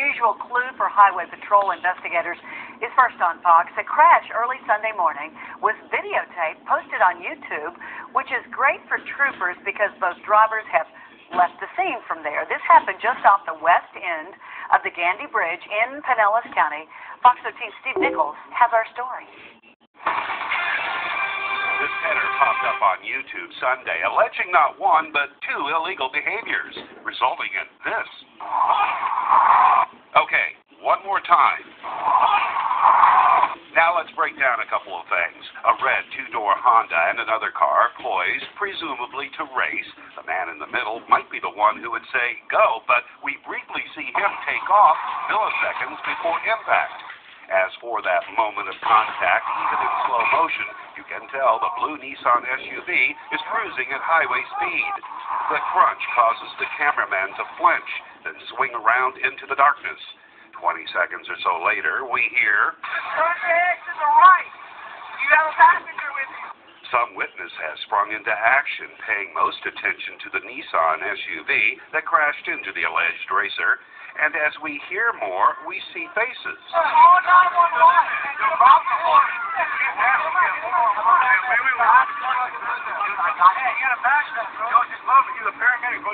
Usual clue for Highway Patrol investigators is first on Fox. A crash early Sunday morning was videotaped, posted on YouTube, which is great for troopers because both drivers have left the scene from there. This happened just off the west end of the Gandy Bridge in Pinellas County. Fox 13 Steve Nichols has our story. This header popped up on YouTube Sunday, alleging not one, but two illegal behaviors, resulting in this. Okay, one more time. Now let's break down a couple of things. A red two-door Honda and another car poised, presumably to race. The man in the middle might be the one who would say go, but we briefly see him take off milliseconds before impact. As for that moment of contact, even in slow motion, you can tell the blue Nissan SUV is cruising at highway speed. The crunch causes the cameraman to flinch, then swing around into the darkness. 20 seconds or so later, we hear, "Turn your head to the right. You have a passenger with you." Some witness has sprung into action, paying most attention to the Nissan SUV that crashed into the alleged racer. And as we hear more, we see faces. All 911.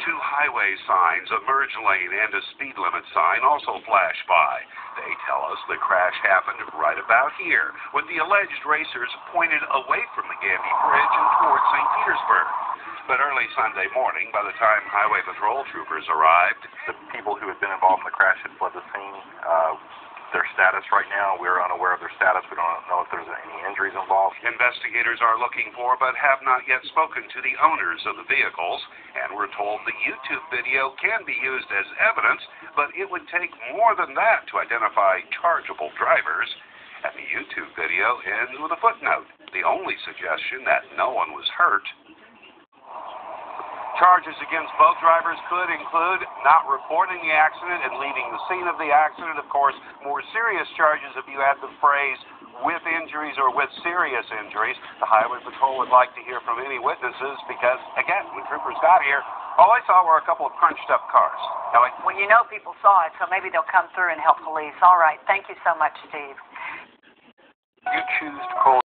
Two highway signs, a merge lane, and a speed limit sign also flash by. They tell us the crash happened right about here, when the alleged racers pointed away from the Gandy Bridge and towards St. Petersburg. But early Sunday morning, by the time Highway Patrol troopers arrived, the people who had been involved in the crash had fled the scene. Their status right now, we're unaware of their status. We don't know if there's any injuries involved. Investigators are looking for, but have not yet spoken to the owners of the vehicles, and we're told the YouTube video can be used as evidence, but it would take more than that to identify chargeable drivers. And the YouTube video ends with a footnote, the only suggestion that no one was hurt. Charges against both drivers could include not reporting the accident and leaving the scene of the accident. Of course, more serious charges if you add the phrase with injuries or with serious injuries. The Highway Patrol would like to hear from any witnesses because, again, when troopers got here, all they saw were a couple of crunched up cars. Well, you know people saw it, so maybe they'll come through and help police. All right. Thank you so much, Steve. You choose to call